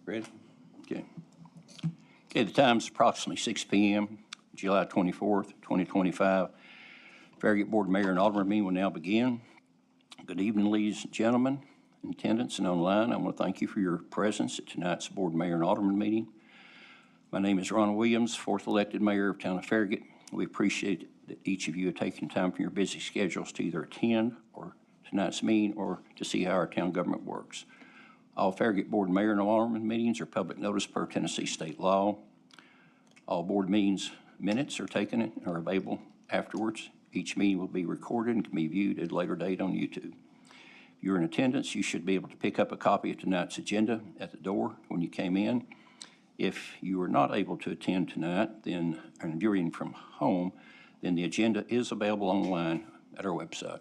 Ready? Okay. Okay, the time is approximately 6 p.m., July 24th, 2025. Farragut Board Mayor and Alderman meeting will now begin. Good evening, ladies and gentlemen in attendance and online. I want to thank you for your presence at tonight's Board Mayor and Alderman meeting. My name is Ronald Williams, 4th elected mayor of town of Farragut. We appreciate that each of you have taken time from your busy schedules to either attend or tonight's meeting or to see how our town government works. All Farragut Board Mayor and Alderman meetings are public notice per Tennessee state law. All board meetings minutes are taken and are available afterwards. Each meeting will be recorded and can be viewed at a later date on YouTube. If you're in attendance, you should be able to pick up a copy of tonight's agenda at the door when you came in. If you are not able to attend tonight, then, and viewing from home, then the agenda is available online at our website.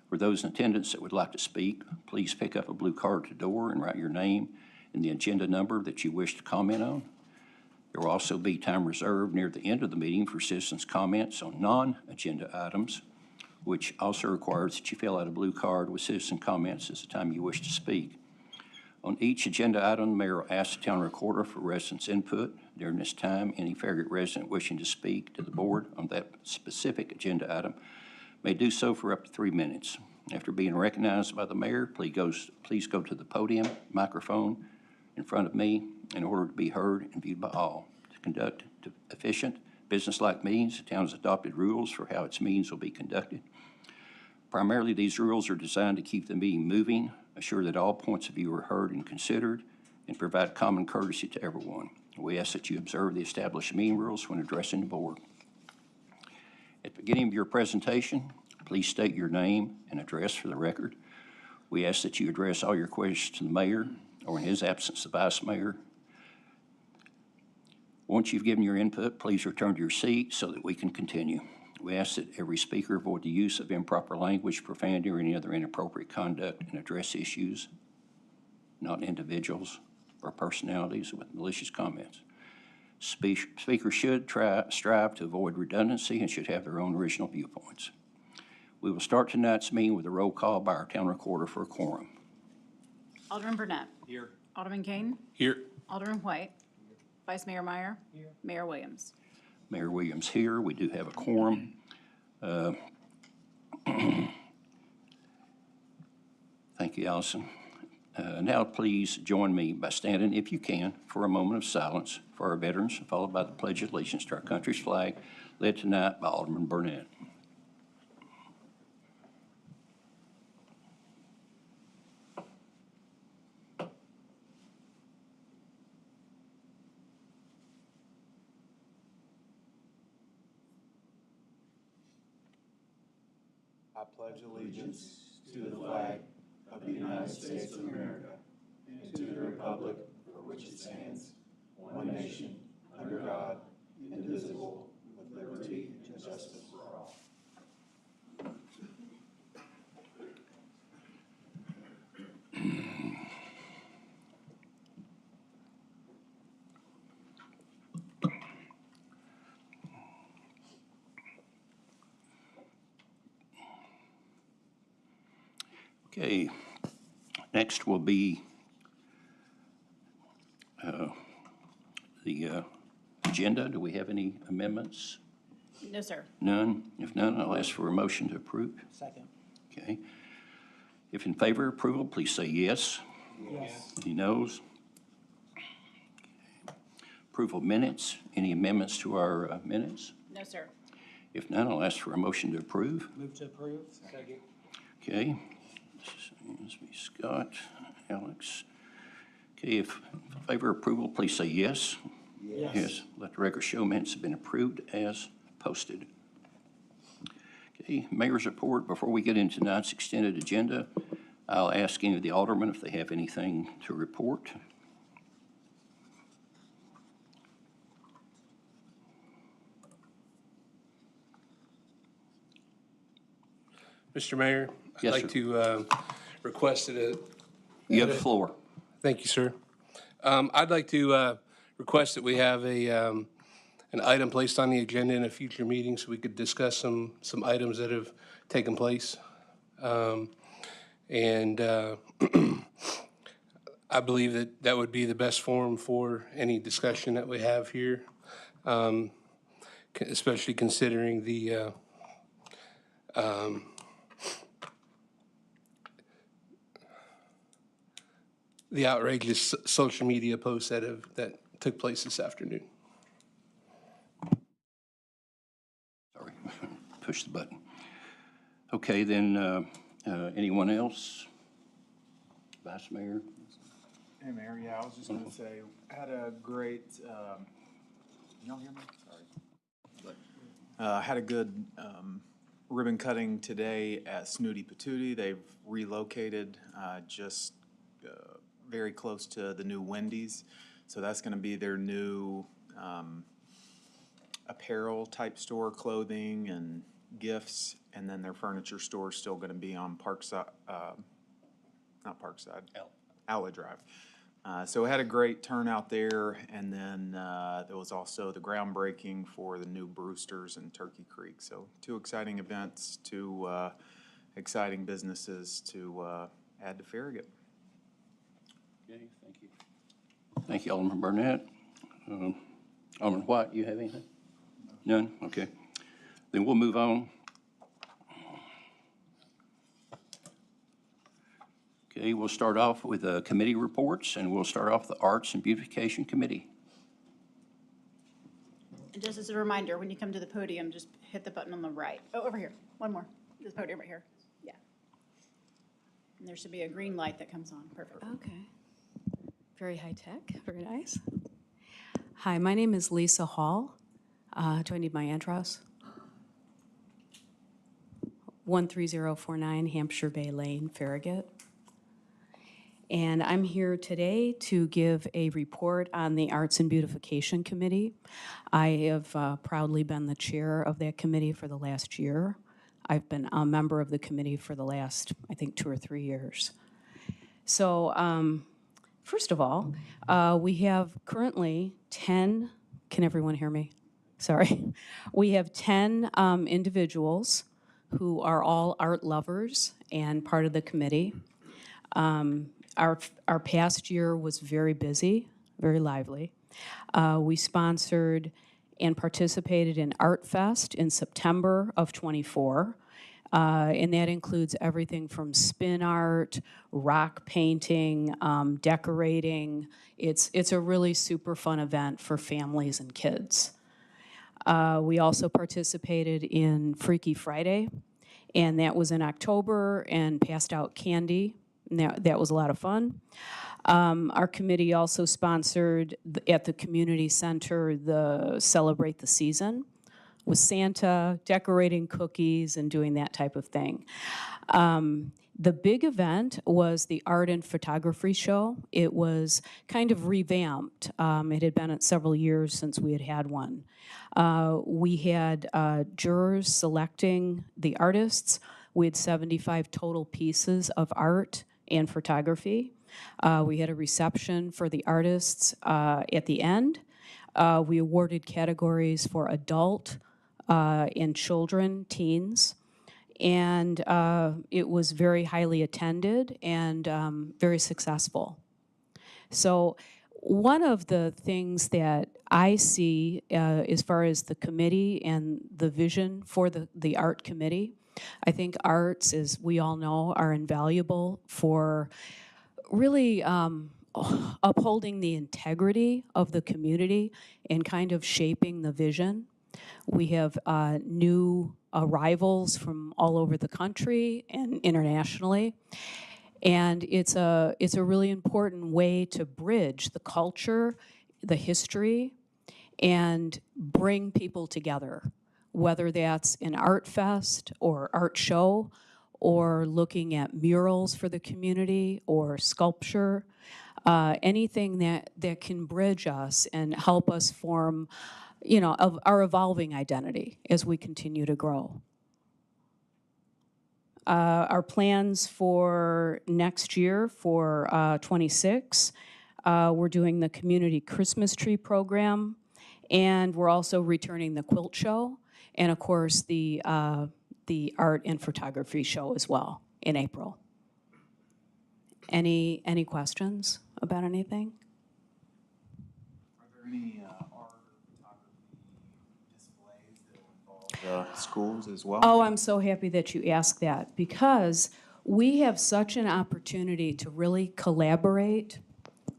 For those in attendance that would like to speak, please pick up a blue card at the door and write your name and the agenda number that you wish to comment on. There will also be time reserved near the end of the meeting for citizens' comments on non-agenda items, which also requires that you fill out a blue card with citizen comments at the time you wish to speak. On each agenda item, the mayor will ask the town recorder for residents' input. During this time, any Farragut resident wishing to speak to the board on that specific agenda item may do so for up to 3 minutes. After being recognized by the mayor, please go to the podium microphone in front of me in order to be heard and viewed by all. To conduct efficient, business-like meetings, the town has adopted rules for how its meetings will be conducted. Primarily, these rules are designed to keep the meeting moving, assure that all points of view are heard and considered, and provide common courtesy to everyone. We ask that you observe the established meeting rules when addressing the board. At the beginning of your presentation, please state your name and address for the record. We ask that you address all your questions to the mayor, or in his absence, the vice mayor. Once you've given your input, please return to your seat so that we can continue. We ask that every speaker avoid the use of improper language, profanity, or any other inappropriate conduct and address issues, not individuals or personalities with malicious comments. Speakers should strive to avoid redundancy and should have their own original viewpoints. We will start tonight's meeting with a roll call by our town recorder for a quorum. Alderman Burnett. Here. Alderman Kane. Here. Alderman White. Vice Mayor Meyer. Here. Mayor Williams. Mayor Williams here. We do have a quorum. Thank you, Allison. Now please join me by standing, if you can, for a moment of silence for our veterans, followed by the Pledge of Allegiance to our country's flag, led tonight by Alderman Burnett. I pledge allegiance to the flag of the United States of America and to the republic for which it stands, one nation, under God, indivisible, with liberty and justice for all. Okay, next will be the agenda. Do we have any amendments? No, sir. None? If none, I'll ask for a motion to approve. Second. Okay. If in favor of approval, please say yes. Yes. Any noes? Approval of minutes. Any amendments to our minutes? No, sir. If none, I'll ask for a motion to approve. Move to approve. Second. Okay. This be Scott, Alex. Okay, if in favor of approval, please say yes. Yes. Yes. Let the record show minutes have been approved as posted. Okay, mayor's report. Before we get into tonight's extended agenda, I'll ask any of the aldermen if they have anything to report. Mr. Mayor, Yes, I'd like to request that You have the floor. thank you, sir. I'd like to request that we have an item placed on the agenda in a future meeting so we could discuss some items that have taken place. I believe that that would be the best forum for any discussion that we have here, especially considering the outrageous social media posts that took place this afternoon. Sorry, push the button. Okay, then, anyone else? Vice Mayor? Hey, Mayor, yeah, I was just gonna say, had a great, y'all hear me? Sorry. Had a good, ribbon cutting today at Snooty Patootie. They've relocated, just, very close to the new Wendy's. So that's gonna be their new, apparel type store, clothing and gifts. And then their furniture store is still gonna be on Parkside, not Parkside. Outlet Drive. So we had a great turnout there, and then there was also the groundbreaking for the new Brewsters in Turkey Creek. So 2 exciting events, 2 exciting businesses to add to Farragut. Okay, thank you. Thank you, Alderman Burnett. Alderman White, you have anything? None? Okay. Then we'll move on. Okay, we'll start off with committee reports, and we'll start off the Arts and Beautification Committee. And just as a reminder, when you come to the podium, just hit the button on the right. Oh, over here, one more, this podium right here, yeah. And there should be a green light that comes on, perfect. Okay. Very high tech, very nice. Hi, my name is Lisa Hall. Do I need my address? 13049 Hampshire Bay Lane, Farragut. And I'm here today to give a report on the Arts and Beautification Committee. I have proudly been the chair of that committee for the last year. I've been a member of the committee for the last, I think, 2 or 3 years. So first of all, we have currently 10, can everyone hear me? Sorry. We have 10 individuals who are all art lovers and part of the committee. Our past year was very busy, very lively. We sponsored and participated in Art Fest in September of '24, and that includes everything from spin art, rock painting, decorating. It's a really super fun event for families and kids. We also participated in Freaky Friday, and that was in October, and passed out candy. That was a lot of fun. Our committee also sponsored at the community center the Celebrate the Season with Santa, decorating cookies and doing that type of thing. The big event was the art and photography show. It was kind of revamped. It had been several years since we had had one. We had jurors selecting the artists. We had 75 total pieces of art and photography. We had a reception for the artists at the end. We awarded categories for adult and children, teens, and it was very highly attended and very successful. So one of the things that I see as far as the committee and the vision for the art committee, I think arts, as we all know, are invaluable for really upholding the integrity of the community and kind of shaping the vision. We have new arrivals from all over the country and internationally. And it's a really important way to bridge the culture, the history, and bring people together, whether that's an art fest or art show, or looking at murals for the community or sculpture, anything that can bridge us and help us form, of our evolving identity as we continue to grow. Our plans for next year, for 26, we're doing the community Christmas tree program, and we're also returning the quilt show, and of course the art and photography show as well in April. Any questions about anything? Are there any art or photography displays that will involve schools as well? Oh, I'm so happy that you asked that, because we have such an opportunity to really collaborate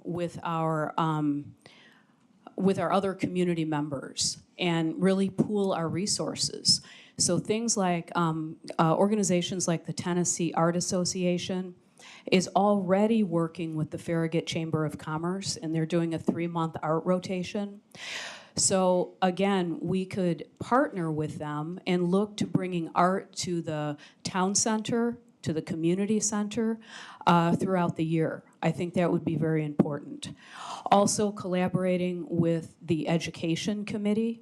with our other community members and really pool our resources. So things like organizations like the Tennessee Art Association is already working with the Farragut Chamber of Commerce, and they're doing a 3-month art rotation. So again, we could partner with them and look to bringing art to the town center, to the community center throughout the year. I think that would be very important. Also collaborating with the education committee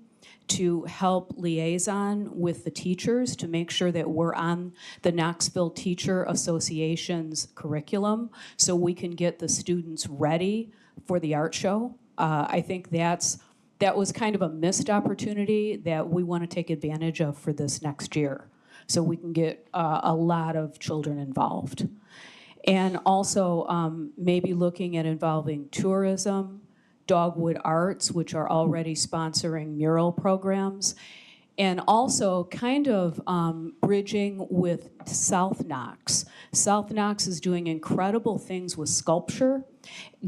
to help liaison with the teachers to make sure that we're on the Knoxville Teacher Association's curriculum so we can get the students ready for the art show. I think that was kind of a missed opportunity that we want to take advantage of for this next year, so we can get a lot of children involved. And also maybe looking at involving tourism, Dogwood Arts, which are already sponsoring mural programs, and also kind of bridging with South Knox. South Knox is doing incredible things with sculpture,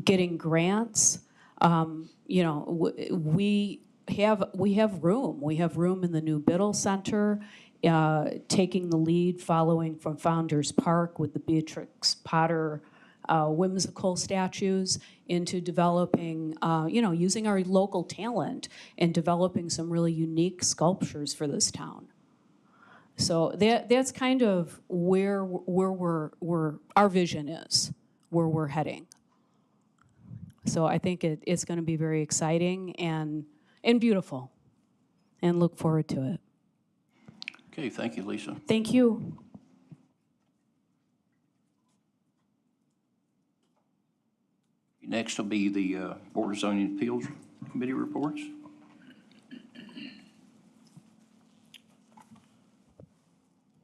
getting grants. You know, we have room. We have room in the new Biddle Center, taking the lead, following from Founders Park with the Beatrix Potter whimsical statues, into developing, you know, using our local talent and developing some really unique sculptures for this town. So that's kind of where our vision is, where we're heading. So I think it's going to be very exciting and beautiful, and look forward to it. Okay, thank you, Lisa. Thank you. Next will be the Board of Zoning Appeals Committee reports.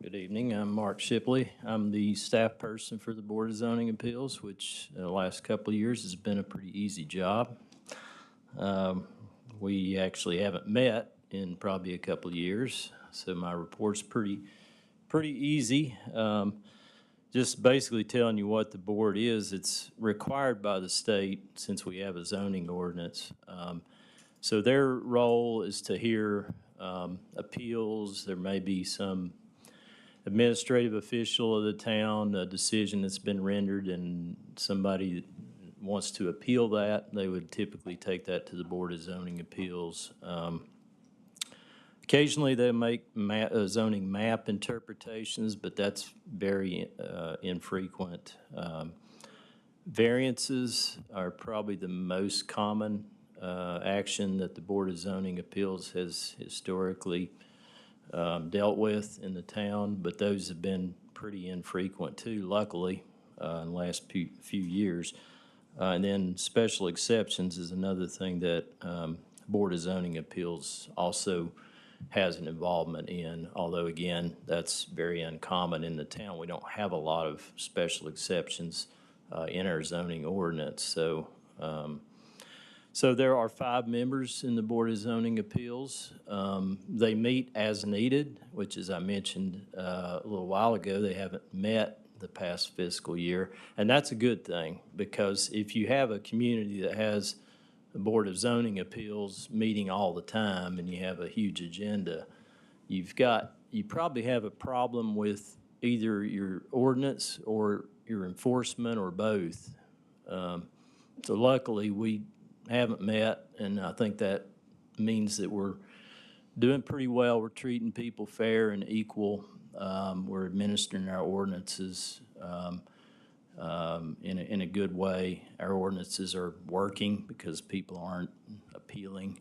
Good evening. I'm Mark Shipley. I'm the staff person for the Board of Zoning Appeals, which in the last couple of years has been a pretty easy job. We actually haven't met in probably a couple of years, so my report's pretty easy. Just basically telling you what the board is. It's required by the state since we have a zoning ordinance. So their role is to hear appeals. There may be some administrative official of the town, a decision that's been rendered, and somebody wants to appeal that, they would typically take that to the Board of Zoning Appeals. Occasionally, they make zoning map interpretations, but that's very infrequent. Variances are probably the most common action that the Board of Zoning Appeals has historically dealt with in the town, but those have been pretty infrequent too, luckily, in the last few years. And then special exceptions is another thing that Board of Zoning Appeals also has an involvement in, although again, that's very uncommon in the town. We don't have a lot of special exceptions in our zoning ordinance. So there are 5 members in the Board of Zoning Appeals. They meet as needed, which, as I mentioned a little while ago, they haven't met the past fiscal year. And that's a good thing, because if you have a community that has a Board of Zoning Appeals meeting all the time and you have a huge agenda, you probably have a problem with either your ordinance or your enforcement or both. So luckily, we haven't met, and I think that means that we're doing pretty well. We're treating people fair and equal. We're administering our ordinances in a good way. Our ordinances are working because people aren't appealing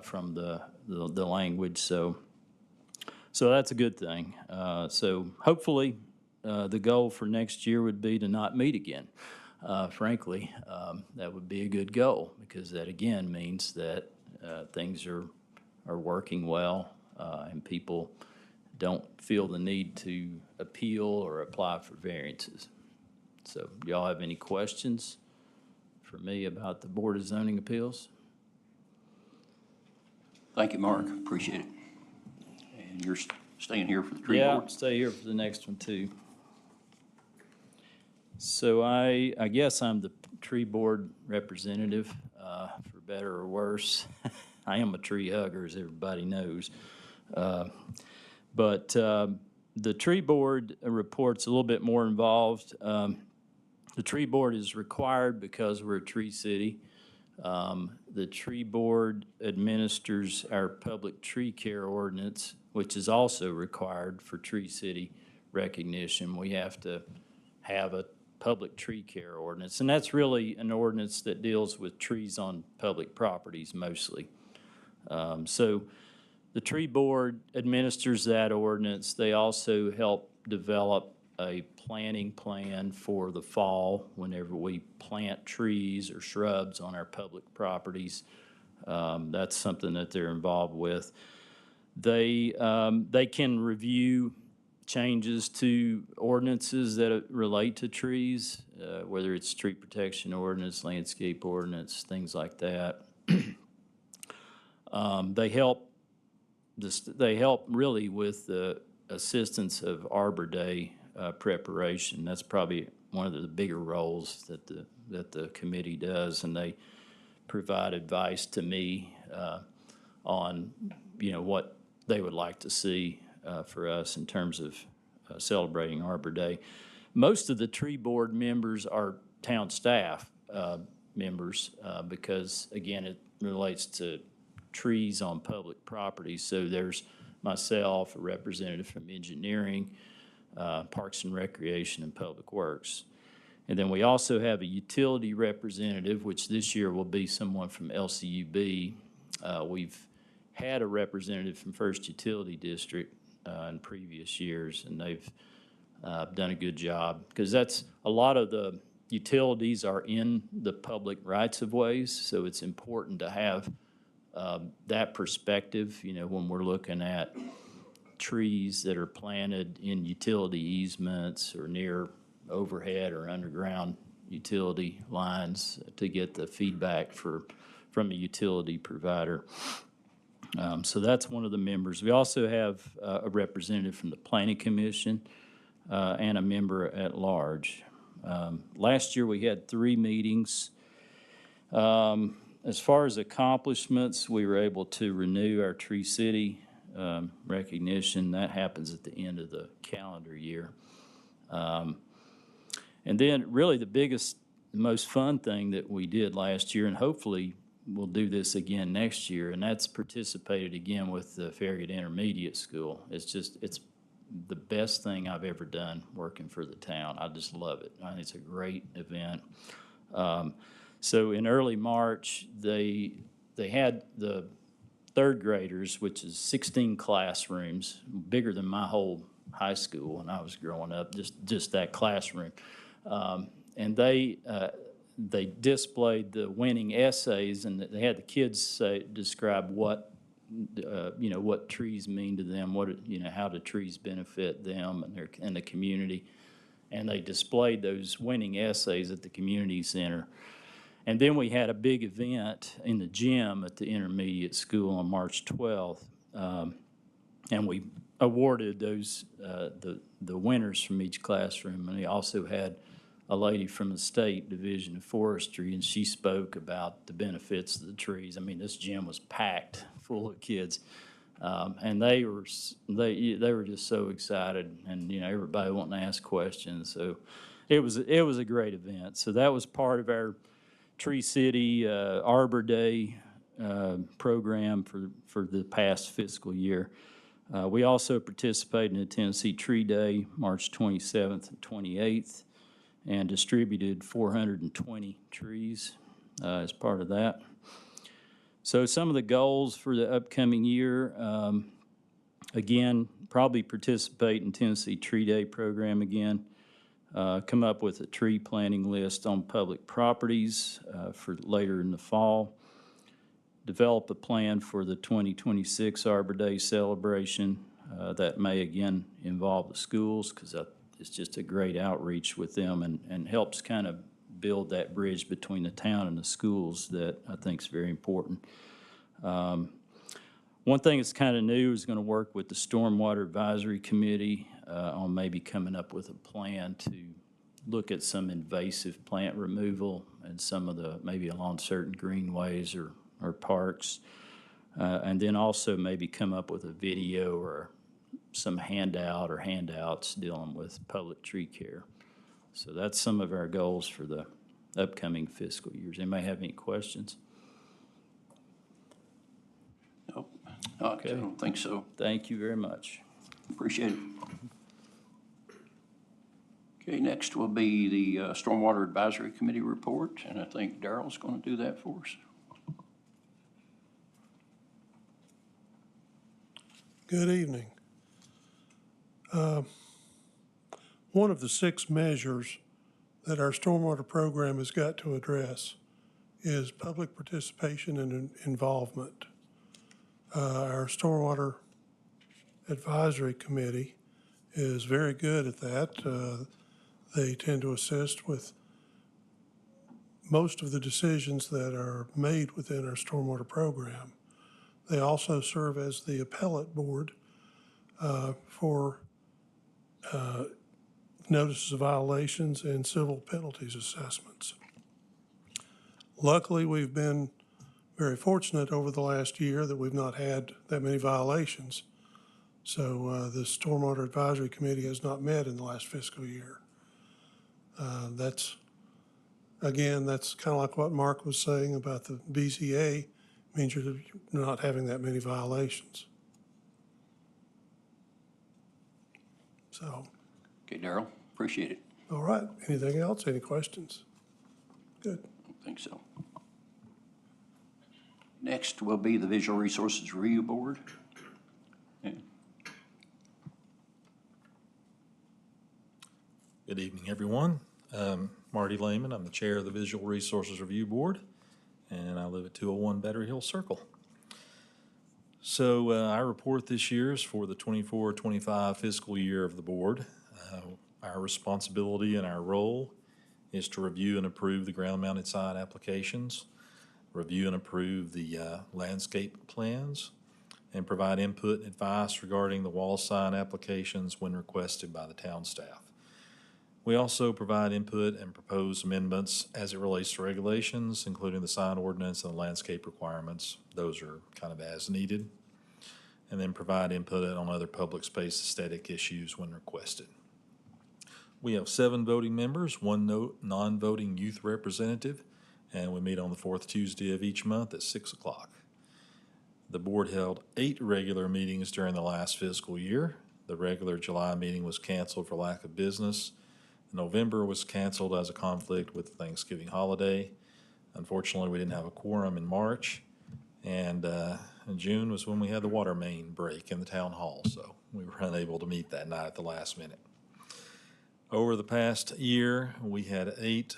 from the language. So that's a good thing. So hopefully, the goal for next year would be to not meet again. Frankly, that would be a good goal, because that again means that things are working well and people don't feel the need to appeal or apply for variances. So, do y'all have any questions? for me about the Board of Zoning Appeals. Thank you, Mark. Appreciate it. And you're staying here for the tree Yeah, board? I'll stay here for the next one too. So I guess I'm the tree board representative, for better or worse. I am a tree hugger, as everybody knows. But the tree board report's a little bit more involved. The tree board is required because we're a tree city. The tree board administers our public tree care ordinance, which is also required for tree city recognition. We have to have a public tree care ordinance, and that's really an ordinance that deals with trees on public properties mostly. So the tree board administers that ordinance. They also help develop a planting plan for the fall whenever we plant trees or shrubs on our public properties. That's something that they're involved with. They can review changes to ordinances that relate to trees, whether it's tree protection ordinance, landscape ordinance, things like that. They help really with the assistance of Arbor Day preparation. That's probably one of the bigger roles that the committee does, and they provide advice to me on what they would like to see for us in terms of celebrating Arbor Day. Most of the tree board members are town staff members because, again, it relates to trees on public property. So there's myself, a representative from engineering, Parks and Recreation, and Public Works. And then we also have a utility representative, which this year will be someone from LCUB. We've had a representative from First Utility District in previous years, and they've done a good job because that's a lot of the utilities are in the public rights of ways, so it's important to have that perspective, when we're looking at trees that are planted in utility easements or near overhead or underground utility lines to get the feedback from a utility provider. So that's one of the members. We also have a representative from the Planning Commission and a member at large. Last year we had 3 meetings. As far as accomplishments, we were able to renew our Tree City recognition. That happens at the end of the calendar year. And then really the biggest, most fun thing that we did last year, and hopefully we'll do this again next year, and that's participated again with the Farragut Intermediate School. It's the best thing I've ever done working for the town. I just love it. I think it's a great event. So in early March, they had the third graders, which is 16 classrooms, bigger than my whole high school when I was growing up, just that classroom. And they displayed the winning essays, and they had the kids describe what trees mean to them, how do trees benefit them and the community. And they displayed those winning essays at the community center. And then we had a big event in the gym at the intermediate school on March 12th, and we awarded those the winners from each classroom. And we also had a lady from the State Division of Forestry, and she spoke about the benefits of the trees. I mean, this gym was packed full of kids, and they were just so excited, and everybody wanting to ask questions. So it was a great event. So that was part of our Tree City Arbor Day program for the past fiscal year. We also participated in the Tennessee Tree Day, March 27th and 28th, and distributed 420 trees as part of that. So some of the goals for the upcoming year, again, probably participate in Tennessee Tree Day program again. Come up with a tree planting list on public properties for later in the fall. Develop a plan for the 2026 Arbor Day celebration. That may again involve the schools because it's just a great outreach with them and helps kind of build that bridge between the town and the schools that I think is very important. One thing that's kind of new is going to work with the Stormwater Advisory Committee on maybe coming up with a plan to look at some invasive plant removal and some of the, maybe along certain greenways or parks. And then also maybe come up with a video or some handout or handouts dealing with public tree care. So that's some of our goals for the upcoming fiscal years. Anybody have any questions? Nope, I don't think so. Thank you very much. Appreciate it. Okay, next will be the Stormwater Advisory Committee report, and I think Darrell's going to do that for us. Good evening. One of the 6 measures that our stormwater program has got to address is public participation and involvement. Our Stormwater Advisory Committee is very good at that. They tend to assist with most of the decisions that are made within our stormwater program. They also serve as the appellate board for notices of violations and civil penalties assessments. Luckily, we've been very fortunate over the last year that we've not had that many violations. So the Stormwater Advisory Committee has not met in the last fiscal year. That's kind of like what Mark was saying about the BZA, means you're not having that many violations. So. Okay, Darrell, appreciate it. All right, anything else? Any questions? Good. I don't think so. Next will be the Visual Resources Review Board. Yeah. Good evening, everyone. Marty Lehman, I'm the chair of the Visual Resources Review Board, and I live at 201 Battery Hill Circle. So our report this year is for the 24-25 fiscal year of the board. Our responsibility and our role is to review and approve the ground-mounted sign applications, review and approve the landscape plans, and provide input and advice regarding the wall sign applications when requested by the town staff. We also provide input and propose amendments as it relates to regulations, including the sign ordinance and the landscape requirements. Those are kind of as needed. And then provide input on other public space aesthetic issues when requested. We have 7 voting members, 1 non-voting youth representative, and we meet on the 4th Tuesday of each month at 6 o'clock. The board held 8 regular meetings during the last fiscal year. The regular July meeting was canceled for lack of business. November was canceled as a conflict with the Thanksgiving holiday. Unfortunately, we didn't have a quorum in March. And in June was when we had the water main break in the town hall, so we were unable to meet that night at the last minute. Over the past year, we had 8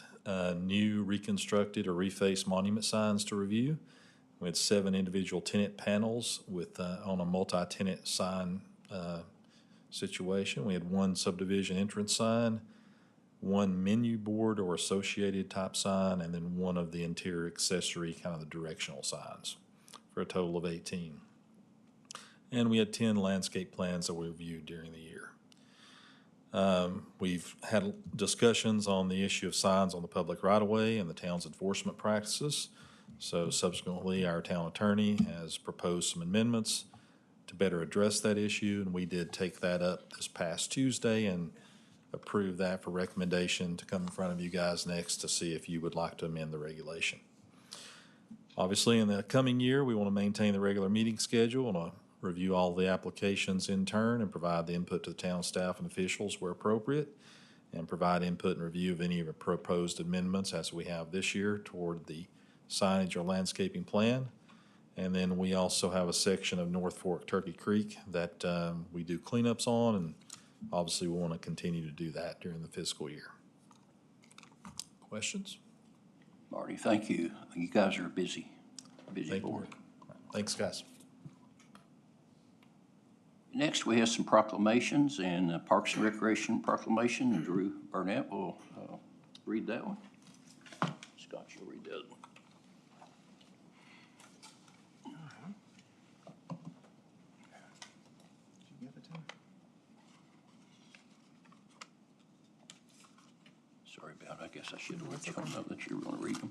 new reconstructed or refaced monument signs to review. We had 7 individual tenant panels with on a multi-tenant sign situation. We had 1 subdivision entrance sign, 1 menu board or associated type sign, and then 1 of the interior accessory, kind of the directional signs, for a total of 18. And we had 10 landscape plans that we reviewed during the year. We've had discussions on the issue of signs on the public right-of-way and the town's enforcement practices. So subsequently, our town attorney has proposed some amendments to better address that issue, and we did take that up this past Tuesday and approve that for recommendation to come in front of you guys next to see if you would like to amend the regulation. Obviously, in the coming year, we want to maintain the regular meeting schedule and review all the applications in turn and provide the input to the town staff and officials where appropriate, and provide input and review of any proposed amendments as we have this year toward the signage or landscaping plan. And then we also have a section of North Fork Turkey Creek that we do cleanups on, and obviously we want to continue to do that during the fiscal year. Questions? Marty, thank you. You guys are a busy Thank you. board. Thanks, guys. Next, we have some proclamations and Parks and Recreation proclamation, and Drew Burnett will read that one. Sorry about it. I guess I should have let you know that you were going to read them.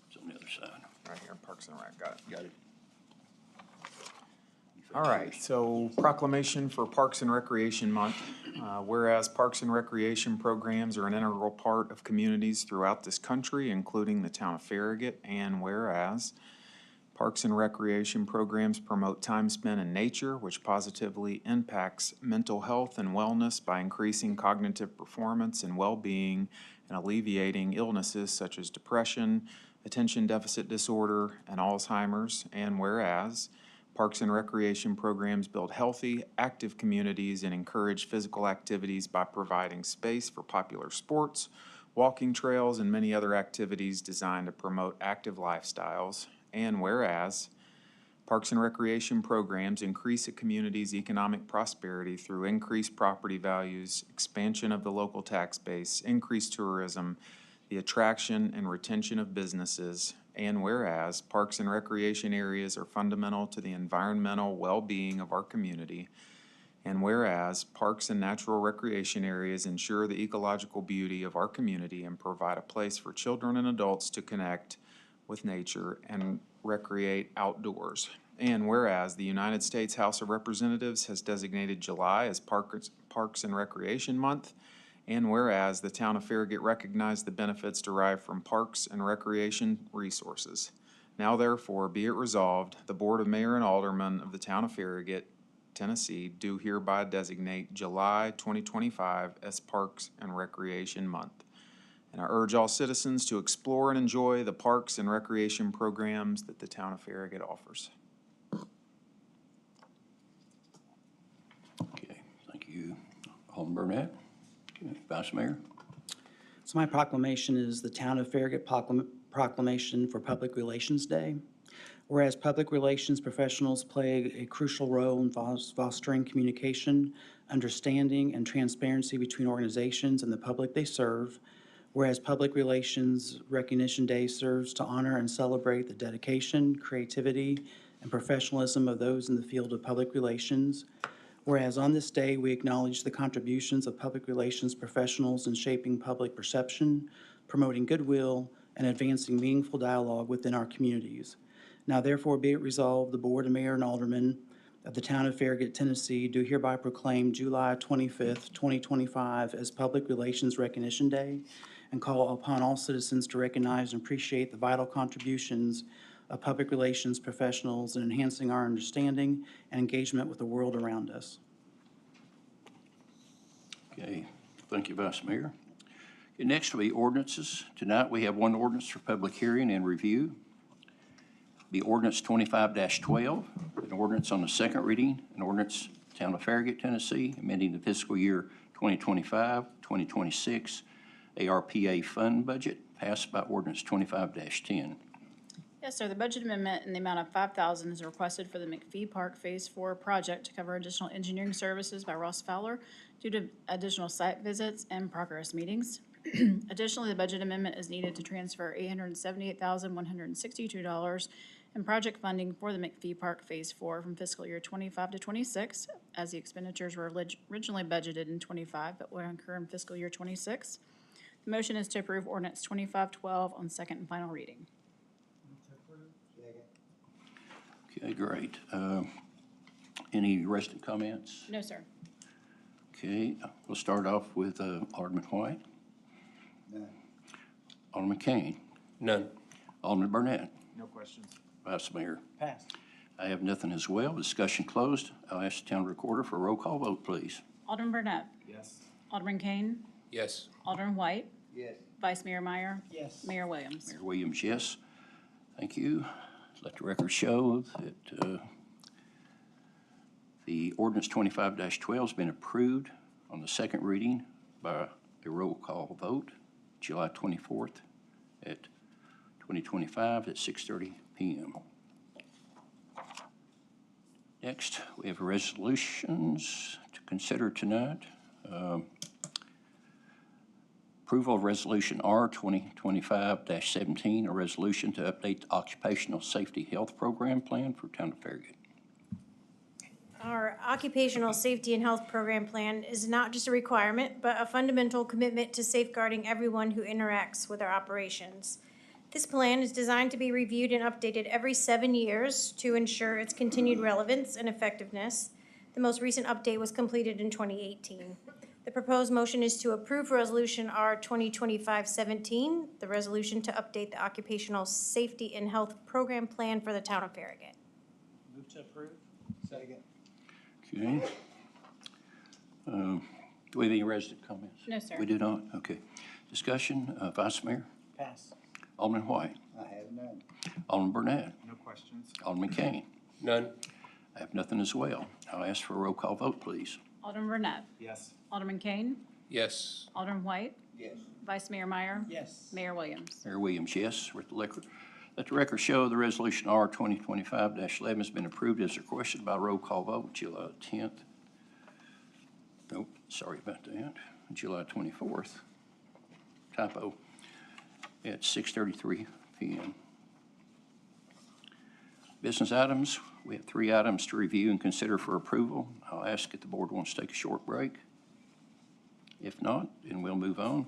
It's on the other side. Right here, Parks and Rec, got it. Got it. All right, so proclamation for Parks and Recreation Month. Whereas Parks and Recreation programs are an integral part of communities throughout this country, including the town of Farragut, and whereas Parks and Recreation programs promote time spent in nature, which positively impacts mental health and wellness by increasing cognitive performance and well-being and alleviating illnesses such as depression, attention deficit disorder, and Alzheimer's, and whereas Parks and Recreation programs build healthy, active communities and encourage physical activities by providing space for popular sports, walking trails, and many other activities designed to promote active lifestyles. And whereas Parks and Recreation programs increase a community's economic prosperity through increased property values, expansion of the local tax base, increased tourism, the attraction and retention of businesses, and whereas Parks and Recreation areas are fundamental to the environmental well-being of our community, and whereas Parks and Natural Recreation areas ensure the ecological beauty of our community and provide a place for children and adults to connect with nature and recreate outdoors. And whereas the United States House of Representatives has designated July as Parks and Recreation Month, and whereas the town of Farragut recognized the benefits derived from parks and recreation resources. Now therefore be it resolved, the Board of Mayor and Aldermen of the town of Farragut, Tennessee, do hereby designate July 2025 as Parks and Recreation Month. And I urge all citizens to explore and enjoy the parks and recreation programs that the town of Farragut offers. Okay, thank you, Alderman Burnett. Okay, Vice Mayor. So my proclamation is the Town of Farragut Proclamation for Public Relations Day. Whereas public relations professionals play a crucial role in fostering communication, understanding, and transparency between organizations and the public they serve. Whereas Public Relations Recognition Day serves to honor and celebrate the dedication, creativity, and professionalism of those in the field of public relations. Whereas on this day, we acknowledge the contributions of public relations professionals in shaping public perception, promoting goodwill, and advancing meaningful dialogue within our communities. Now therefore be it resolved, the Board of Mayor and Aldermen of the town of Farragut, Tennessee, do hereby proclaim July 25th, 2025 as Public Relations Recognition Day and call upon all citizens to recognize and appreciate the vital contributions of public relations professionals in enhancing our understanding and engagement with the world around us. Okay, thank you, Vice Mayor. Okay, next will be ordinances. Tonight we have one ordinance for public hearing and review. Be ordinance 25-12, an ordinance on the second reading, an ordinance Town of Farragut, Tennessee, amending the fiscal year 2025-2026 ARPA fund budget, passed by ordinance 25-10. Yes, sir. The budget amendment in the amount of $5,000 is requested for the McPhee Park Phase 4 project to cover additional engineering services by Ross Fowler due to additional site visits and progress meetings. Additionally, the budget amendment is needed to transfer $878,162 in project funding for the McPhee Park Phase 4 from fiscal year 25 to 26, as the expenditures were originally budgeted in 25 but will incur in fiscal year 26. The motion is to approve ordinance 2512 on second and final reading. Okay, great. Any resident comments? No, sir. Okay, we'll start off with Alderman White. None. Alderman Kane. None. Alderman Burnett. No questions. Vice Mayor. Pass. I have nothing as well. Discussion closed. I'll ask the town recorder for a roll call vote, please. Alderman Burnett. Yes. Alderman Kane. Yes. Alderman White. Yes. Vice Mayor Meyer. Yes. Mayor Williams. Mayor Williams, yes. Thank you. Let the record show that the ordinance 25-12 has been approved on the second reading by a roll call vote, July 24th at 2025 at 6:30 p.m. Next, we have resolutions to consider tonight. Approval of Resolution R 2025-17, a resolution to update the Occupational Safety Health Program Plan for Town of Farragut. Our occupational safety and health program plan is not just a requirement, but a fundamental commitment to safeguarding everyone who interacts with our operations. This plan is designed to be reviewed and updated every 7 years to ensure its continued relevance and effectiveness. The most recent update was completed in 2018. The proposed motion is to approve Resolution R 2025-17, the resolution to update the occupational safety and health program plan for the town of Farragut. Move to approve. Second. Okay. Do we have any resident comments? No, sir. We do not? Okay. Discussion, Vice Mayor? Pass. Alderman White? I have none. Alderman Burnett? No questions. Alderman Kane? None. I have nothing as well. I'll ask for a roll call vote, please. Alderman Burnett. Yes. Alderman Kane. Yes. Alderman White. Yes. Vice Mayor Meyer. Yes. Mayor Williams. Mayor Williams, yes. Let the record show the Resolution R 2025-11 has been approved as requested by roll call vote July 10th. Nope, sorry about that. July 24th. Typo. At 6:33 p.m. Business items, we have 3 items to review and consider for approval. I'll ask if the board wants to take a short break. If not, then we'll move on.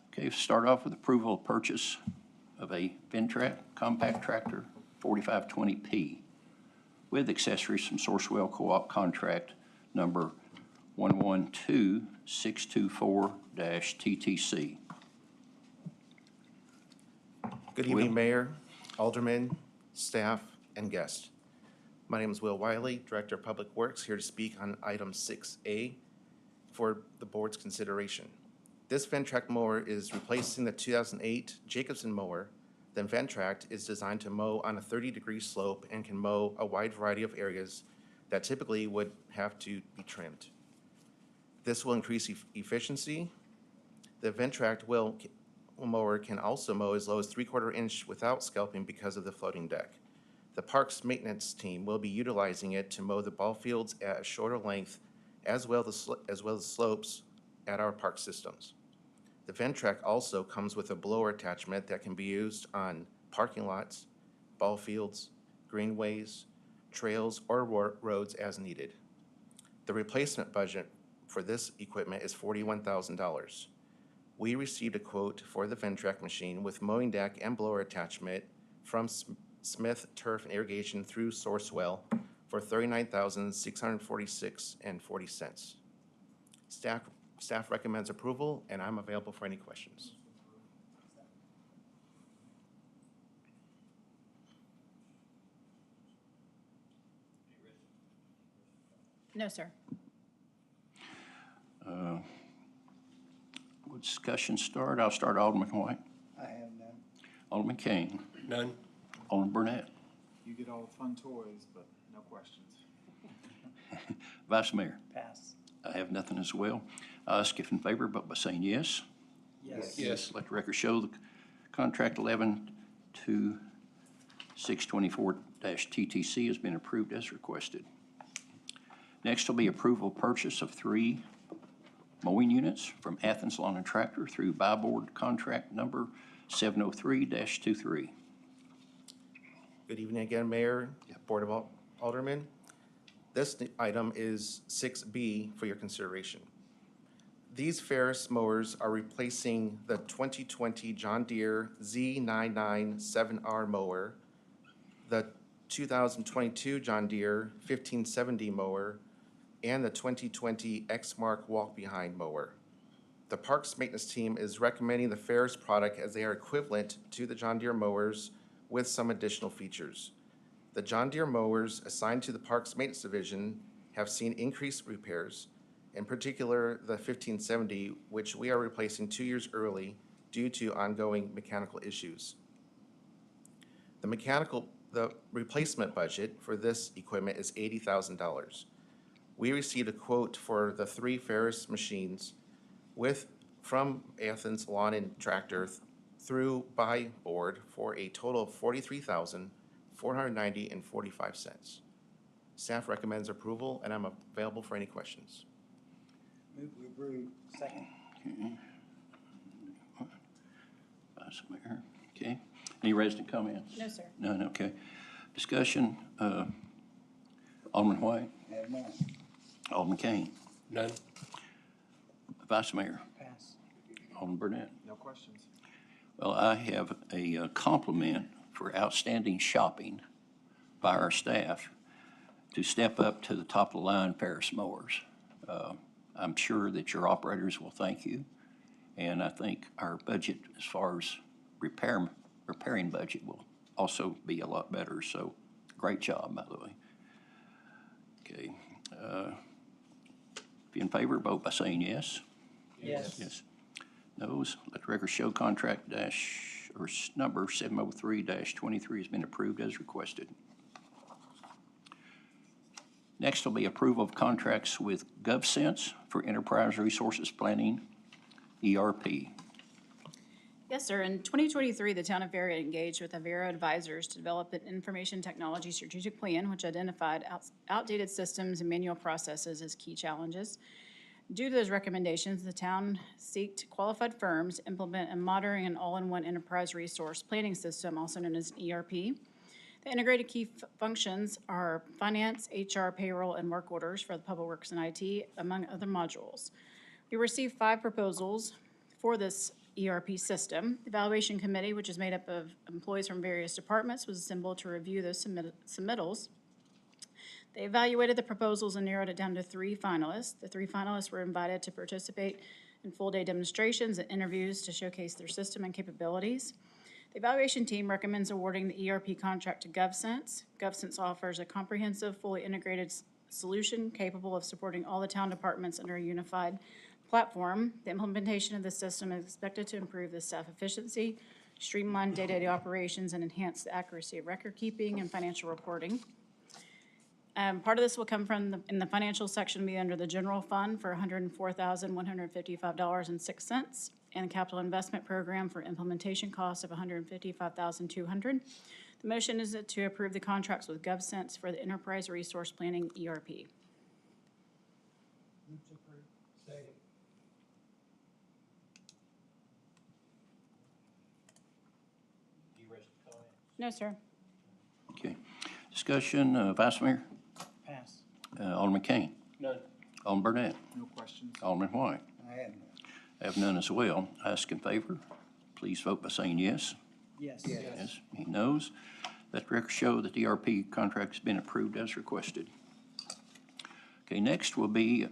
Okay, start off with approval of purchase of a Ventrac compact tractor 4520P with accessories from Sourcewell Co-op contract number 112624-TTC. Good Will. evening, Mayor, Aldermen, staff, and guests. My name is Will Wiley, Director of Public Works, here to speak on item 6A for the board's consideration. This Ventrac mower is replacing the 2008 Jacobson mower. The Ventrac is designed to mow on a 30-degree slope and can mow a wide variety of areas that typically would have to be trimmed. This will increase efficiency. The Ventrac mower can also mow as low as 3/4 inch without scalping because of the floating deck. The parks maintenance team will be utilizing it to mow the ball fields at a shorter length as well as slopes at our park systems. The Ventrac also comes with a blower attachment that can be used on parking lots, ball fields, greenways, trails, or roads as needed. The replacement budget for this equipment is $41,000. We received a quote for the Ventrac machine with mowing deck and blower attachment from Smith Turf and Irrigation through Sourcewell for $39,646.40. Staff recommends approval, and I'm available for any questions. No, sir. Will discussion start? I'll start Alderman White. I have none. Alderman Kane. None. Alderman Burnett. You get all the fun toys, but no questions. Vice Mayor. Pass. I have nothing as well. I ask if in favor, but by saying yes. Yes. Yes. Let the record show the contract 112624-TTC has been approved as requested. Next will be approval of purchase of 3 mowing units from Athens Lawn and Tractor through buy board contract number 703-23. Good evening again, Mayor, Board of Aldermen. This item is 6B for your consideration. These Ferris mowers are replacing the 2020 John Deere Z997R mower, the 2022 John Deere 1570 mower, and the 2020 Exmark walk-behind mower. The Parks Maintenance Team is recommending the Ferris product as they are equivalent to the John Deere mowers with some additional features. The John Deere mowers assigned to the Parks Maintenance Division have seen increased repairs, in particular the 1570, which we are replacing 2 years early due to ongoing mechanical issues. The replacement budget for this equipment is $80,000. We received a quote for the 3 Ferris machines from Athens Lawn and Tractor through buy board for a total of $43,490.45. Staff recommends approval, and I'm available for any questions. Move to approve. Second. Vice Mayor. Okay. Any resident comments? No, sir. None, okay. Discussion, Alderman White? Have none. Alderman Kane? None. Vice Mayor? Pass. Alderman Burnett? No questions. Well, I have a compliment for outstanding shopping by our staff to step up to the top of the line Ferris mowers. I'm sure that your operators will thank you, and I think our budget as far as repairing budget will also be a lot better, so great job, by the way. Okay. If you're in favor, vote by saying yes. Yes. Yes. Noes, let the record show contract number 703-23 has been approved as requested. Next will be approval of contracts with GovSense for Enterprise Resources Planning, ERP. Yes, sir. In 2023, the town of Farragut engaged with Avera Advisors to develop an information technology strategic plan, which identified outdated systems and manual processes as key challenges. Due to those recommendations, the town sought qualified firms to implement a modern and all-in-one enterprise resource planning system, also known as an ERP. The integrated key functions are finance, HR, payroll, and work orders for the public works and IT, among other modules. We received 5 proposals for this ERP system. The evaluation committee, which is made up of employees from various departments, was assembled to review those submittals. They evaluated the proposals and narrowed it down to 3 finalists. The 3 finalists were invited to participate in full-day demonstrations and interviews to showcase their system and capabilities. The evaluation team recommends awarding the ERP contract to GovSense. GovSense offers a comprehensive, fully integrated solution capable of supporting all the town departments under a unified platform. The implementation of the system is expected to improve the staff efficiency, streamline day-to-day operations, and enhance the accuracy of record keeping and financial reporting. Part of this will come from, in the financial section, be under the general fund for $104,155.06, and capital investment program for implementation costs of $155,200. The motion is to approve the contracts with GovSense for the Enterprise Resource Planning ERP. No, sir. Okay. Discussion, Vice Mayor? Pass. Alderman Kane? None. Alderman Burnett? No questions. Alderman White? I have none. I have none as well. Ask in favor, please vote by saying yes. Yes. Yes. He knows. Let the record show that the ERP contract has been approved as requested. Okay, next will be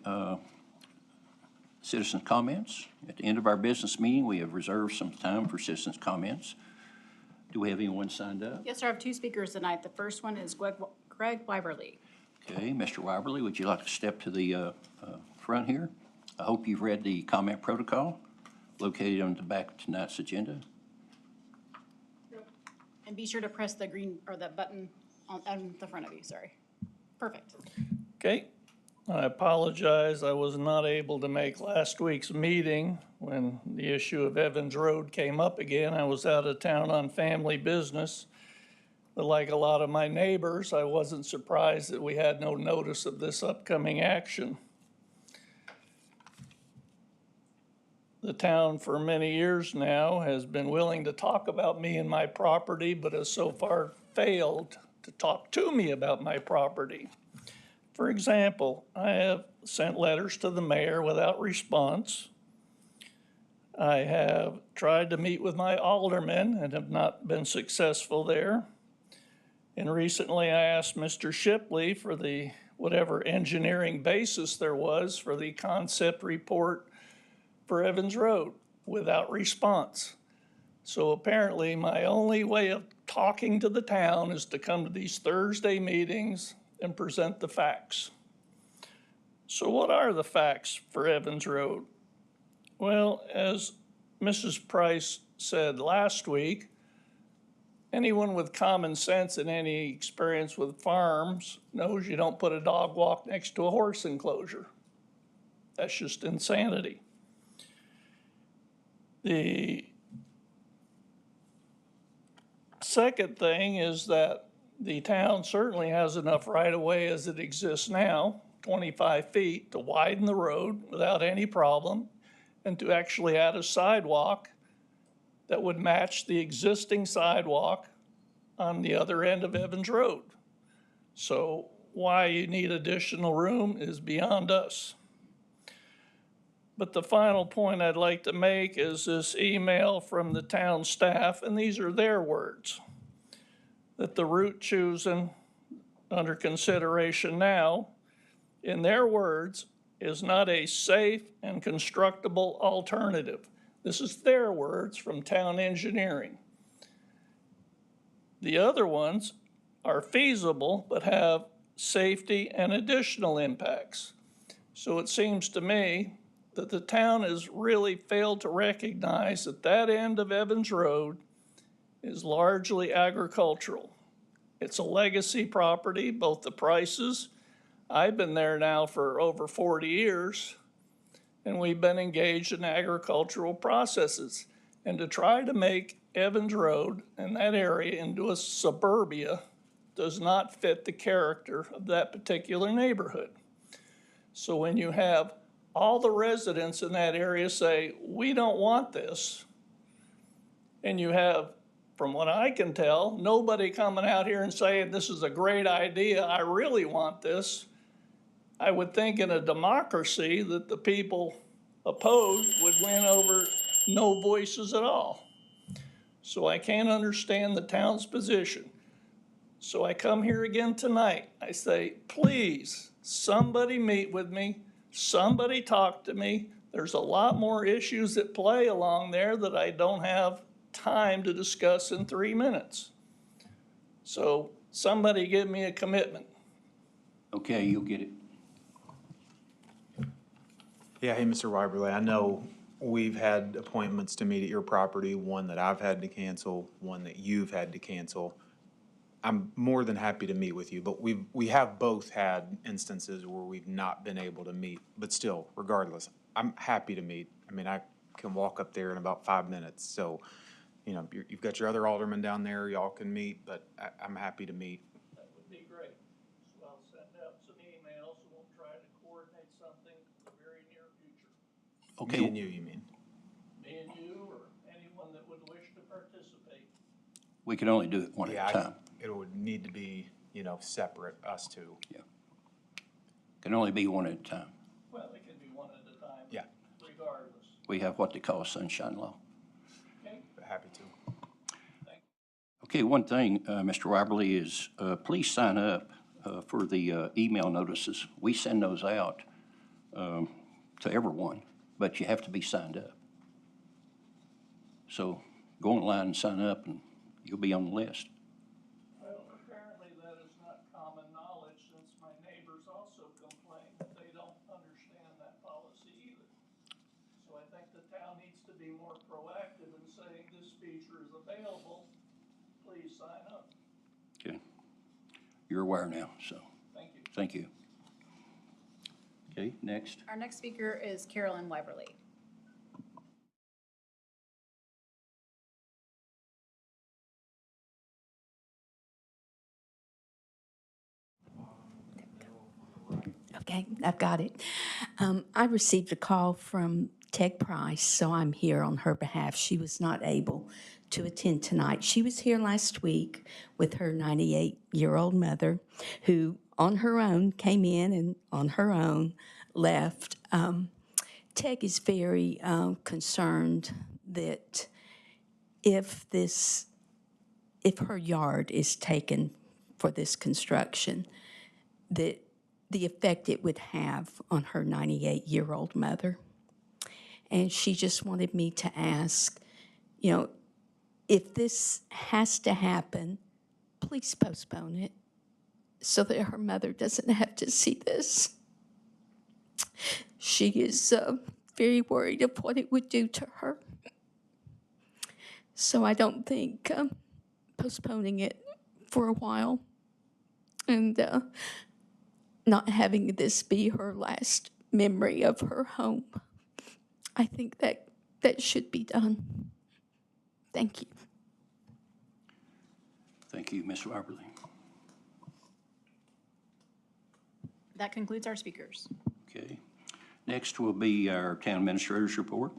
citizen comments. At the end of our business meeting, we have reserved some time for citizens' comments. Do we have anyone signed up? Yes, sir. I have 2 speakers tonight. The first one is Greg Wyberly. Okay, Mr. Wyberly, would you like to step to the front here? I hope you've read the comment protocol located on the back of tonight's agenda. And be sure to press the green, or the button on the front of you, sorry. Perfect. Okay, I apologize. I was not able to make last week's meeting when the issue of Evans Road came up again. I was out of town on family business. But like a lot of my neighbors, I wasn't surprised that we had no notice of this upcoming action. The town for many years now has been willing to talk about me and my property, but has so far failed to talk to me about my property. For example, I have sent letters to the mayor without response. I have tried to meet with my aldermen and have not been successful there. And recently I asked Mr. Shipley for the whatever engineering basis there was for the concept report for Evans Road without response. So apparently my only way of talking to the town is to come to these Thursday meetings and present the facts. So what are the facts for Evans Road? Well, as Mrs. Price said last week, anyone with common sense and any experience with farms knows you don't put a dog walk next to a horse enclosure. That's just insanity. The second thing is that the town certainly has enough right-of-way as it exists now, 25 feet, to widen the road without any problem and to actually add a sidewalk that would match the existing sidewalk on the other end of Evans Road. So why you need additional room is beyond us. But the final point I'd like to make is this email from the town staff, and these are their words, that the route chosen under consideration now, in their words, is not a safe and constructible alternative. This is their words from town engineering. The other ones are feasible but have safety and additional impacts. So it seems to me that the town has really failed to recognize that that end of Evans Road is largely agricultural. It's a legacy property, both the prices. I've been there now for over 40 years, and we've been engaged in agricultural processes. And to try to make Evans Road and that area into a suburbia does not fit the character of that particular neighborhood. So when you have all the residents in that area say, we don't want this, and you have, from what I can tell, nobody coming out here and saying, this is a great idea, I really want this, I would think in a democracy that the people opposed would win over no voices at all. So I can't understand the town's position. So I come here again tonight. I say, please, somebody meet with me. Somebody talk to me. There's a lot more issues at play along there that I don't have time to discuss in 3 minutes. So somebody give me a commitment. Okay, you'll get it. Yeah, hey, Mr. Wyberly, I know we've had appointments to meet at your property, one that I've had to cancel, one that you've had to cancel. I'm more than happy to meet with you, but we have both had instances where we've not been able to meet. But still, regardless, I'm happy to meet. I mean, I can walk up there in about 5 minutes. So, you know, you've got your other aldermen down there, y'all can meet, but I'm happy to meet. That would be great. So I'll send out some emails and we'll try to coordinate something in the very near future. Okay. Me and you mean? Me and you or anyone that would wish to participate. We can only do it one at a time. It would need to be, you know, separate, us two. Yeah. Can only be one at a time. Well, it can be one at a time. Yeah. Regardless. We have what they call sunshine law. Okay? Happy to. Okay, one thing, Mr. Wyberly, is please sign up for the email notices. We send those out to everyone, but you have to be signed up. So go online and sign up and you'll be on the list. Well, apparently that is not common knowledge since my neighbors also complain that they don't understand that policy either. So I think the town needs to be more proactive in saying this feature is available. Please sign up. Okay. You're aware now, so Thank you. thank you. Okay, next. Our next speaker is Carolyn Wyberly. Okay, I've got it. I received a call from Ted Price, so I'm here on her behalf. She was not able to attend tonight. She was here last week with her 98-year-old mother, who on her own came in and on her own left. Ted is very concerned that if her yard is taken for this construction, that the effect it would have on her 98-year-old mother. And she just wanted me to ask, you know, if this has to happen, please postpone it so that her mother doesn't have to see this. She is very worried of what it would do to her. So I don't think postponing it for a while and not having this be her last memory of her home, I think that should be done. Thank you. Thank you, Ms. Wyberly. That concludes our speakers. Okay. Next will be our town administrator's report.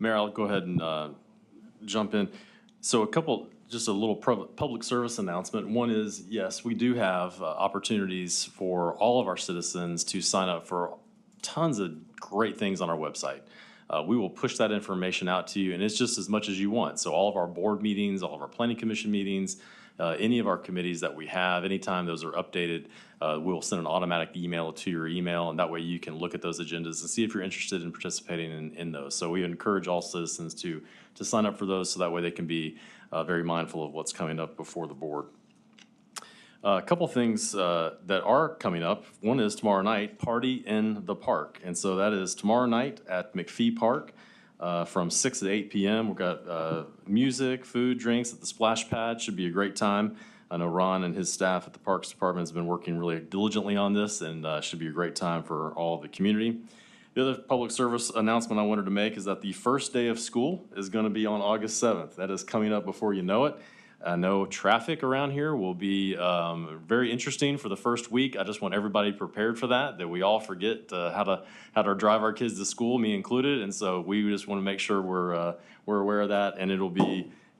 Mayor, I'll go ahead and jump in. So just a little public service announcement. One is, yes, we do have opportunities for all of our citizens to sign up for tons of great things on our website. We will push that information out to you, and it's just as much as you want. So all of our board meetings, all of our planning commission meetings, any of our committees that we have, anytime those are updated, we'll send an automatic email to your email, and that way you can look at those agendas and see if you're interested in participating in those. So we encourage all citizens to sign up for those, so that way they can be very mindful of what's coming up before the board. A couple things that are coming up. One is tomorrow night, Party in the Park. And so that is tomorrow night at McPhee Park from 6 to 8 p.m. We've got music, food, drinks at the splash pad. Should be a great time. I know Ron and his staff at the Parks Department has been working really diligently on this, and should be a great time for all of the community. The other public service announcement I wanted to make is that the first day of school is going to be on August 7th. That is coming up before you know it. I know traffic around here will be very interesting for the first week. I just want everybody prepared for that we all forget how to drive our kids to school, me included. And so we just want to make sure we're aware of that, and it'll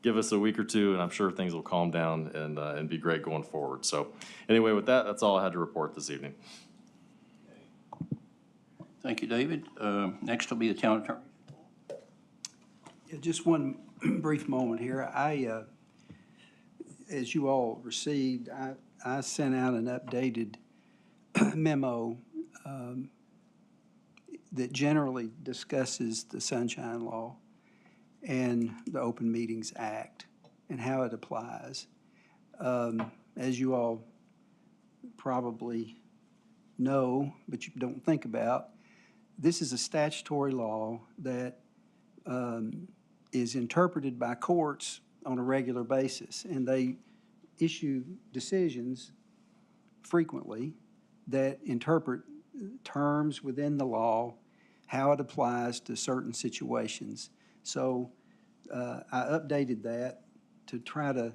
give us a week or two, and I'm sure things will calm down and be great going forward. So anyway, with that, that's all I had to report this evening. Thank you, David. Next will be the town attorney. Yeah, just one brief moment here. As you all received, I sent out an updated memo that generally discusses the Sunshine Law and the Open Meetings Act and how it applies. As you all probably know, but you don't think about, this is a statutory law that is interpreted by courts on a regular basis, and they issue decisions frequently that interpret terms within the law, how it applies to certain situations. So I updated that to try to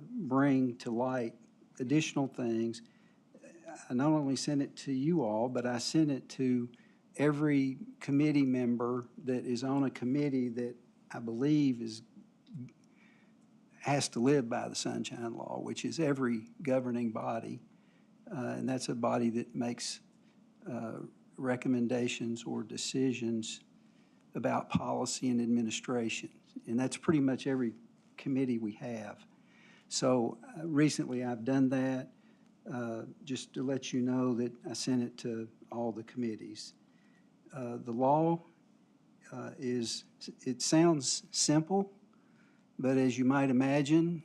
bring to light additional things. I not only sent it to you all, but I sent it to every committee member that is on a committee that I believe has to live by the Sunshine Law, which is every governing body. And that's a body that makes recommendations or decisions about policy and administration. And that's pretty much every committee we have. So recently I've done that just to let you know that I sent it to all the committees. The law it sounds simple, but as you might imagine,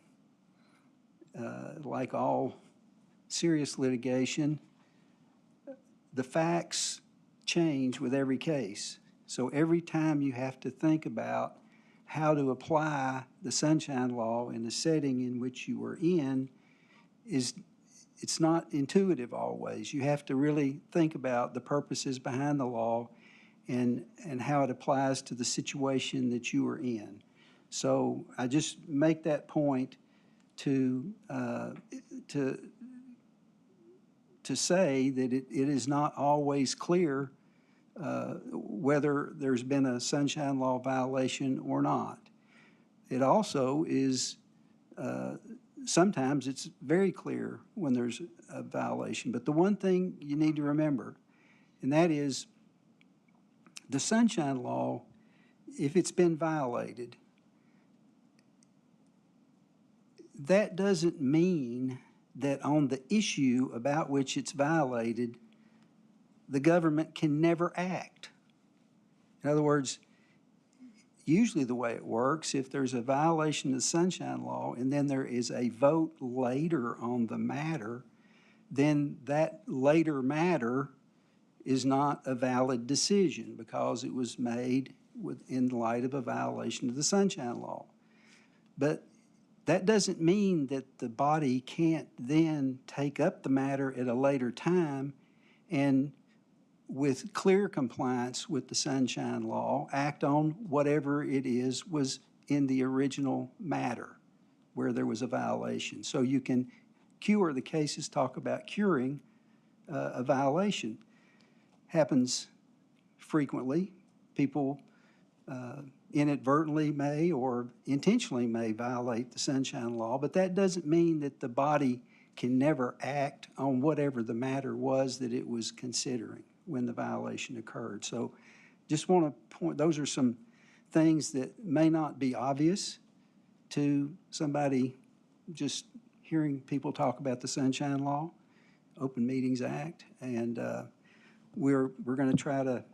like all serious litigation, the facts change with every case. So every time you have to think about how to apply the Sunshine Law in the setting in which you are in, it's not intuitive always. You have to really think about the purposes behind the law and how it applies to the situation that you are in. So I just make that point to say that it is not always clear whether there's been a Sunshine Law violation or not. It also is, sometimes it's very clear when there's a violation. But the one thing you need to remember, and that is the Sunshine Law, if it's been violated, that doesn't mean that on the issue about which it's violated, the government can never act. In other words, usually the way it works, if there's a violation of the Sunshine Law and then there is a vote later on the matter, then that later matter is not a valid decision because it was made in light of a violation of the Sunshine Law. But that doesn't mean that the body can't then take up the matter at a later time and with clear compliance with the Sunshine Law, act on whatever it is was in the original matter where there was a violation. So you can cure, the cases talk about curing a violation. Happens frequently. People inadvertently may or intentionally may violate the sunshine law, but that doesn't mean that the body can never act on whatever the matter was that it was considering when the violation occurred. So just want to point, those are some things that may not be obvious to somebody just hearing people talk about the Sunshine Law, Open Meetings Act, and we're going to try to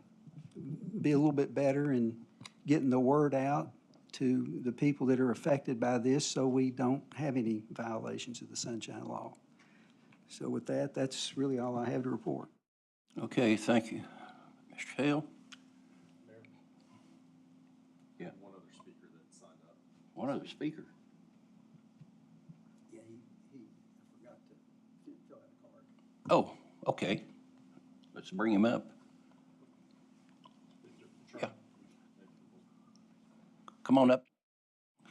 be a little bit better in getting the word out to the people that are affected by this so we don't have any violations of the Sunshine Law. So with that, that's really all I have to report. Okay, thank you. Mr. Hale? Yeah. One other speaker that signed up. One other speaker. Yeah, he forgot to fill out a card. Oh, okay. Let's bring him up. Yeah. Come on up.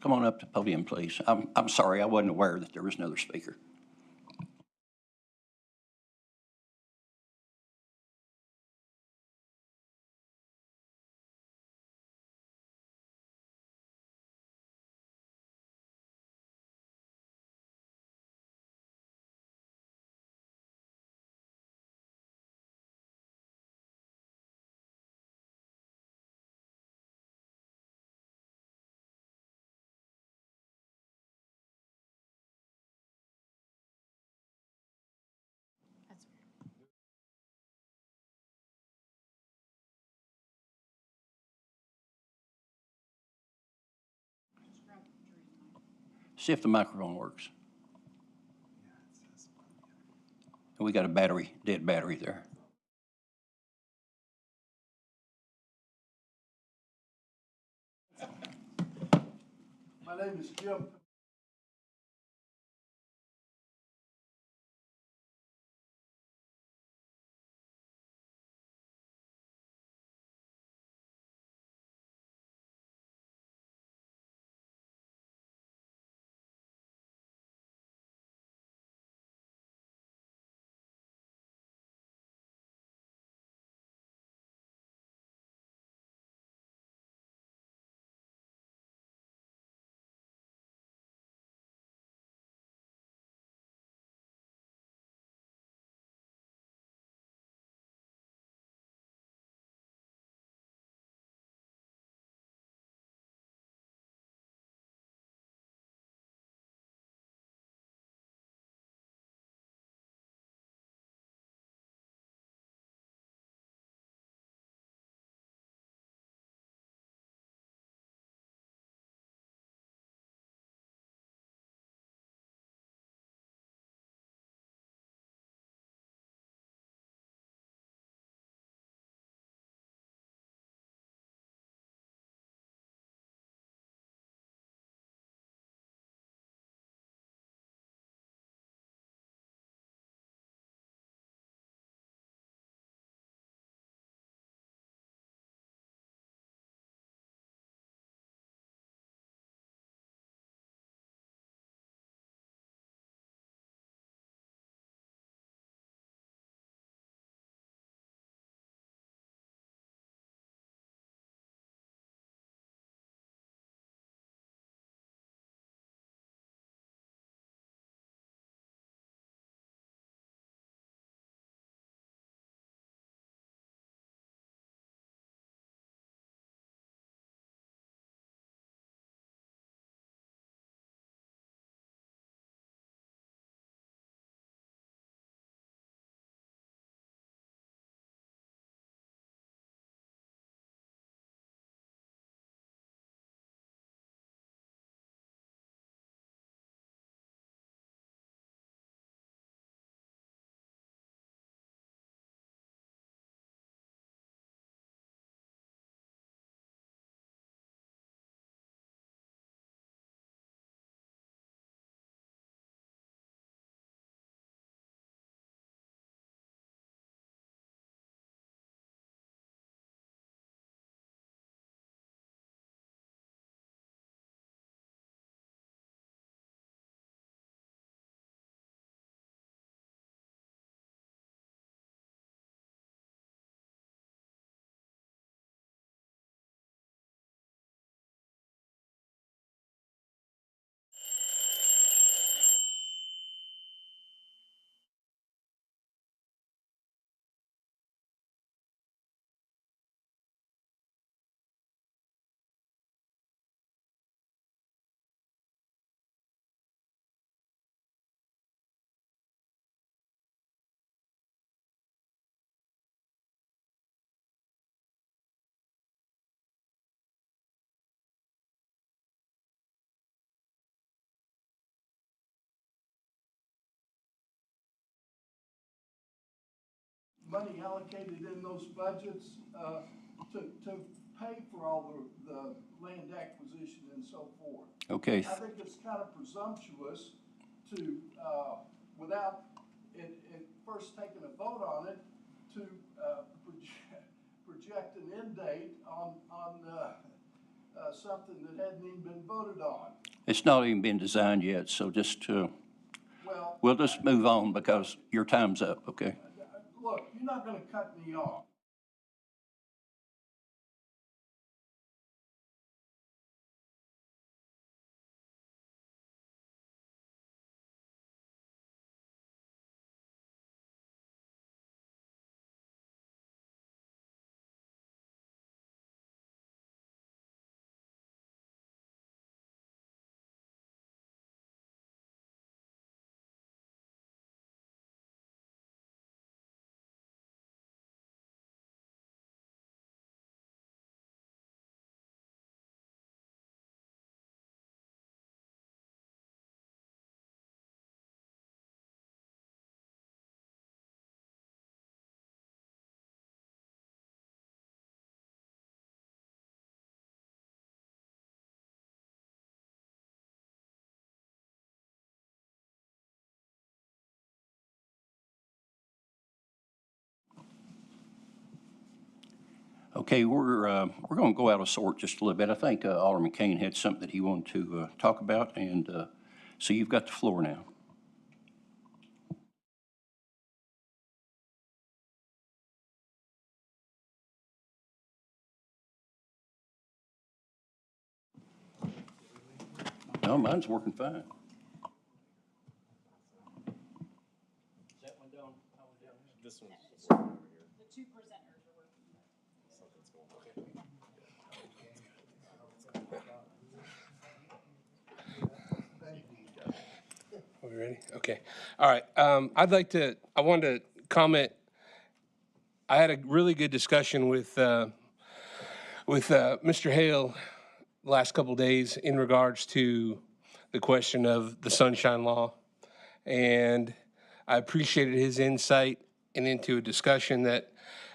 Come on up to the podium, please. I'm sorry, I wasn't aware that there was another speaker. See if the microphone works. We got a dead battery there. My name is Jim. money allocated in those budgets, to pay for all the land acquisition and so forth. Okay. I think it's kind of presumptuous to, without it first taking a vote on it, to project an end date on something that hadn't even been voted on. It's not even been designed yet, so just, Well, we'll just move on because your time's up, okay? look, you're not gonna cut me off. Okay, we're going to go out of sort just a little bit. I think Alderman Kane had something that he wanted to talk about, and so you've got the floor now. No, mine's working fine. This one's. The two presenters are working. Are we ready? Okay. All right. I wanted to comment. I had a really good discussion with Mr. Hale last couple days in regards to the question of the Sunshine Law. And I appreciated his insight and into a discussion that,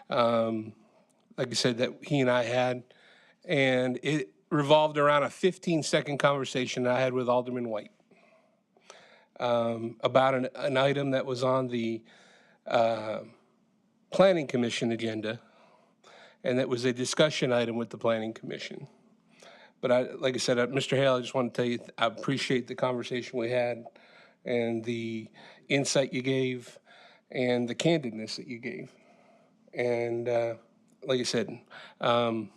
like I said, that he and I had. And it revolved around a 15-second conversation I had with Alderman White about an item that was on the Planning Commission agenda, and that was a discussion item with the Planning Commission. But like I said, Mr. Hale, I just want to tell you, I appreciate the conversation we had and the insight you gave and the candidness that you gave. And like I said, I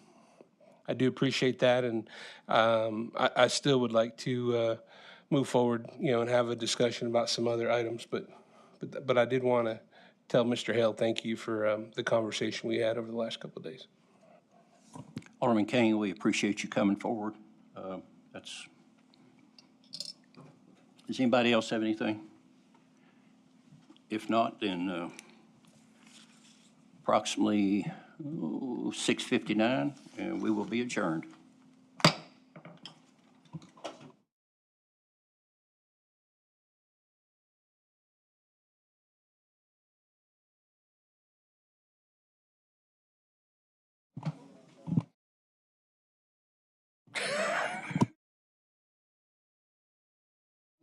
do appreciate that, and I still would like to move forward, and have a discussion about some other items. But I did want to tell Mr. Hale, thank you for the conversation we had over the last couple of days. Alderman Kane, we appreciate you coming forward. Does anybody else have anything? If not, then approximately 6:59, and we will be adjourned.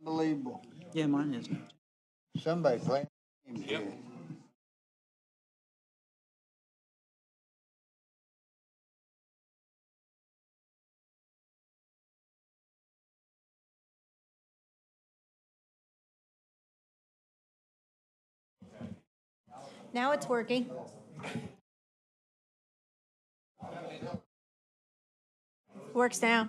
Unbelievable. Yeah, mine isn't. Somebody playing games here. Now it's working. Works now.